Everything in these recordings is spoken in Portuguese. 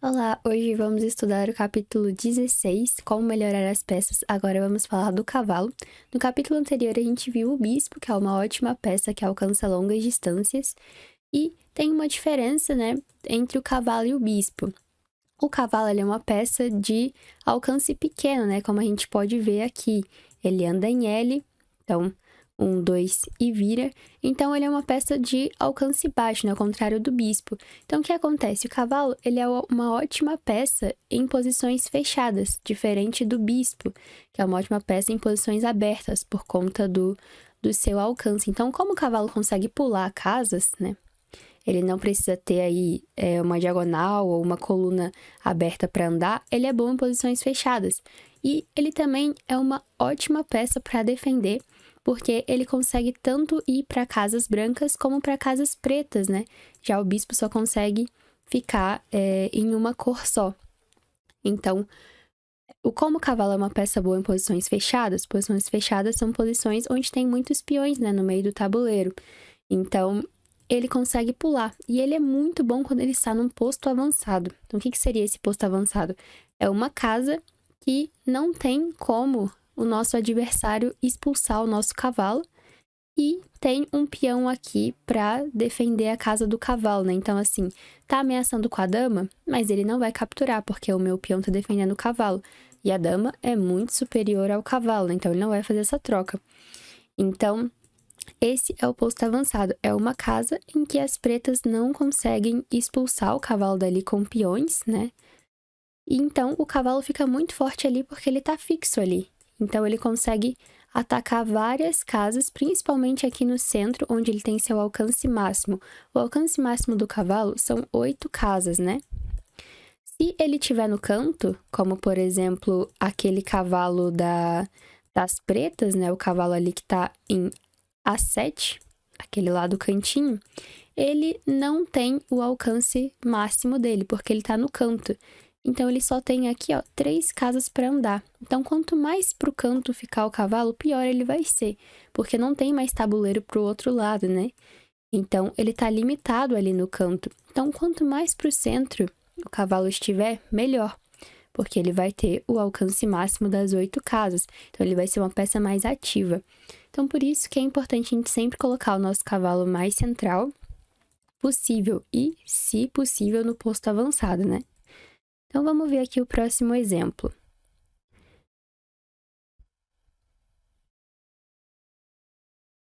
Olá, hoje vamos estudar o capítulo 16, como melhorar as peças. Agora vamos falar do cavalo. No capítulo anterior a gente viu o bispo, que é uma ótima peça que alcança longas distâncias, e tem uma diferença, né, entre o cavalo e o bispo. O cavalo ele é uma peça de alcance pequeno, né, como a gente pode ver aqui. Ele anda em L, então 1, 2 e vira. Então, ele é uma peça de alcance baixo, né? Ao contrário do bispo. Então, o que acontece? O cavalo, ele é uma ótima peça em posições fechadas, diferente do bispo, que é uma ótima peça em posições abertas, por conta do seu alcance. Então, como o cavalo consegue pular casas, né? Ele não precisa ter aí uma diagonal ou uma coluna aberta para andar, ele é bom em posições fechadas. E ele também é uma ótima peça para defender, porque ele consegue tanto ir para casas brancas como para casas pretas, né? Já o bispo só consegue ficar em uma cor só. Então, como o cavalo é uma peça boa em posições fechadas são posições onde tem muitos peões, né, no meio do tabuleiro. Então, ele consegue pular. E ele é muito bom quando ele está num posto avançado. Então, o que seria esse posto avançado? É uma casa que não tem como o nosso adversário expulsar o nosso cavalo. E tem um peão aqui para defender a casa do cavalo, né? Então, assim, tá ameaçando com a dama, mas ele não vai capturar, porque o meu peão tá defendendo o cavalo. E a dama é muito superior ao cavalo, né? Então ele não vai fazer essa troca. Então, esse é o posto avançado. É uma casa em que as pretas não conseguem expulsar o cavalo dali com peões, né? E então o cavalo fica muito forte ali porque ele tá fixo ali. Então ele consegue atacar várias casas, principalmente aqui no centro, onde ele tem seu alcance máximo. O alcance máximo do cavalo são 8 casas, né? Se ele estiver no canto, como por exemplo aquele cavalo das pretas, né? O cavalo ali que tá em A7, aquele lá do cantinho, ele não tem o alcance máximo dele, porque ele tá no canto. Então, ele só tem aqui, ó, 3 casas para andar. Então, quanto mais pro canto ficar o cavalo, pior ele vai ser, porque não tem mais tabuleiro pro outro lado, né? Então, ele tá limitado ali no canto. Então, quanto mais pro centro o cavalo estiver, melhor, porque ele vai ter o alcance máximo das 8 casas. Então, ele vai ser uma peça mais ativa. Então, por isso que é importante a gente sempre colocar o nosso cavalo mais central possível e, se possível, no posto avançado, né? Então, vamos ver aqui o próximo exemplo.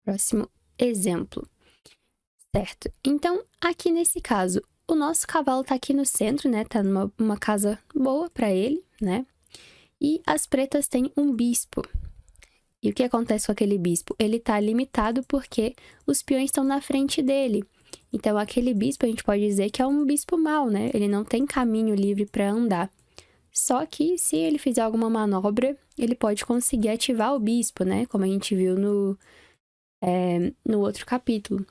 Próximo exemplo. Certo. Então, aqui nesse caso, o nosso cavalo tá aqui no centro, né? Tá numa casa boa para ele, né? E as pretas têm um bispo. E o que acontece com aquele bispo? Ele tá limitado porque os peões estão na frente dele. Então, aquele bispo a gente pode dizer que é um bispo mau, né? Ele não tem caminho livre para andar. Só que se ele fizer alguma manobra, ele pode conseguir ativar o bispo, né? Como a gente viu no outro capítulo.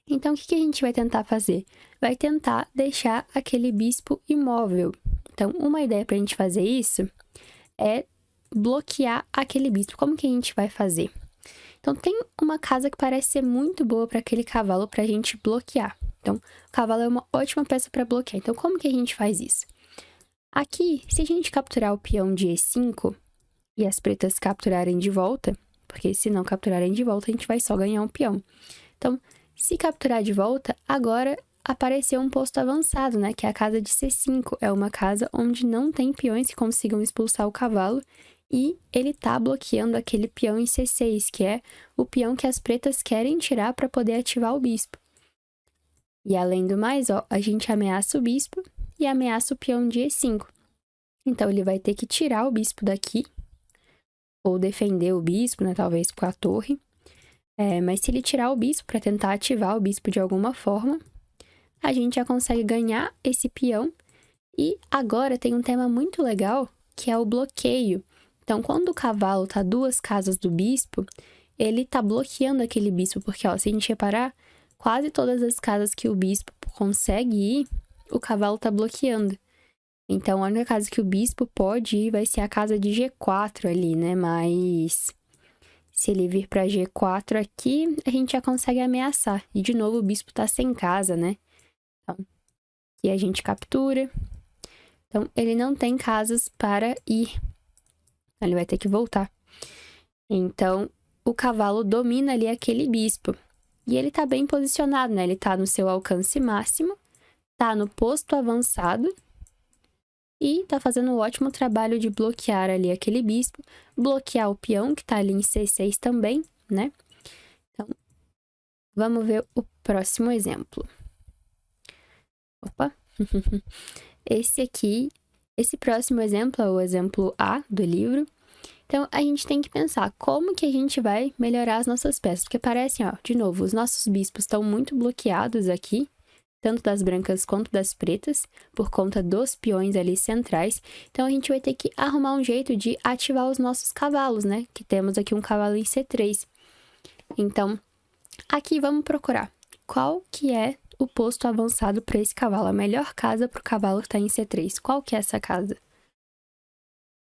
Então, o que a gente vai tentar fazer? Vai tentar deixar aquele bispo imóvel. Então, uma ideia para a gente fazer isso é bloquear aquele bispo. Como que a gente vai fazer? Então, tem uma casa que parece ser muito boa para aquele cavalo para a gente bloquear. Então, o cavalo é uma ótima peça para bloquear. Então, como que a gente faz isso? Aqui, se a gente capturar o peão de E5 e as pretas capturarem de volta, porque se não capturarem de volta, a gente vai só ganhar um peão. Então, se capturar de volta, agora apareceu um posto avançado, né? Que é a casa de C5. É uma casa onde não tem peões que consigam expulsar o cavalo e ele tá bloqueando aquele peão em C6, que é o peão que as pretas querem tirar para poder ativar o bispo. E além do mais, ó, a gente ameaça o bispo e ameaça o peão de E5. Então, ele vai ter que tirar o bispo daqui, ou defender o bispo, né? Talvez com a torre. Mas se ele tirar o bispo para tentar ativar o bispo de alguma forma, a gente já consegue ganhar esse peão. E agora tem um tema muito legal, que é o bloqueio. Então, quando o cavalo tá 2 casas do bispo, ele tá bloqueando aquele bispo, porque, ó, se a gente reparar, quase todas as casas que o bispo consegue ir, o cavalo tá bloqueando. Então, a única casa que o bispo pode ir vai ser a casa de G4 ali, né? Mas se ele vir para G4 aqui, a gente já consegue ameaçar. E, de novo, o bispo tá sem casa, né? Então, aqui a gente captura. Então, ele não tem casas para ir. Ele vai ter que voltar. Então, o cavalo domina ali aquele bispo. E ele tá bem posicionado, né? Ele tá no seu alcance máximo, tá no posto avançado e tá fazendo um ótimo trabalho de bloquear ali aquele bispo, bloquear o peão que tá ali em C6 também, né? Então, vamos ver o próximo exemplo. Opa! Esse próximo exemplo é o exemplo A do livro. Então, a gente tem que pensar como que a gente vai melhorar as nossas peças. Porque parecem, ó, de novo, os nossos bispos estão muito bloqueados aqui, tanto das brancas quanto das pretas, por conta dos peões ali centrais. Então, a gente vai ter que arrumar um jeito de ativar os nossos cavalos, né? Que temos aqui um cavalo em C3. Então, aqui vamos procurar qual que é o posto avançado para esse cavalo. A melhor casa para o cavalo que está em C3. Qual que é essa casa?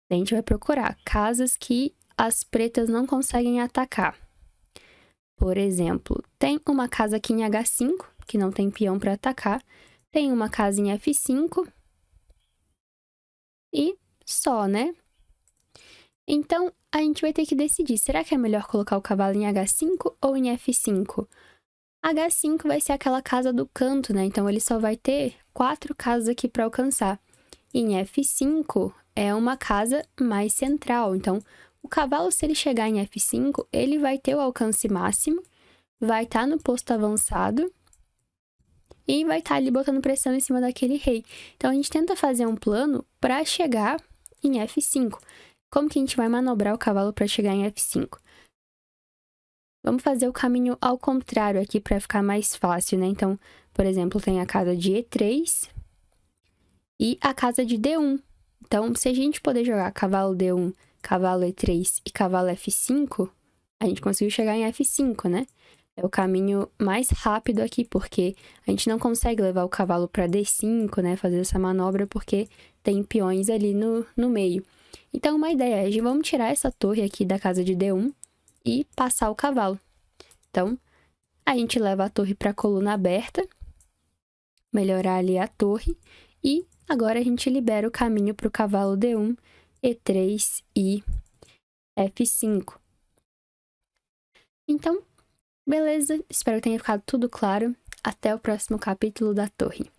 A gente vai procurar casas que as pretas não conseguem atacar. Por exemplo, tem uma casa aqui em H5, que não tem peão para atacar. Tem uma casa em F5. E só, né? Então, a gente vai ter que decidir. Será que é melhor colocar o cavalo em H5 ou em F5? H5 vai ser aquela casa do canto, né? Então, ele só vai ter 4 casas aqui para alcançar. Em F5 é uma casa mais central. Então, o cavalo, se ele chegar em F5, ele vai ter o alcance máximo, vai estar no posto avançado e vai estar ali botando pressão em cima daquele rei. Então, a gente tenta fazer um plano para chegar em F5. Como que a gente vai manobrar o cavalo para chegar em F5? Vamos fazer o caminho ao contrário aqui para ficar mais fácil, né? Então, por exemplo, tem a casa de E3 e a casa de D1. Então, se a gente poder jogar cavalo D1, cavalo E3 e cavalo F5, a gente conseguiu chegar em F5, né? É o caminho mais rápido aqui, porque a gente não consegue levar o cavalo para D5, né? Fazer essa manobra, porque tem peões ali no meio. Então, uma ideia é, vamos tirar essa torre aqui da casa de D1 e passar o cavalo. Então, a gente leva a torre para a coluna aberta, melhorar ali a torre, e agora a gente libera o caminho para o cavalo D1, E3 e F5. Então, beleza, espero que tenha ficado tudo claro. Até o próximo capítulo da torre.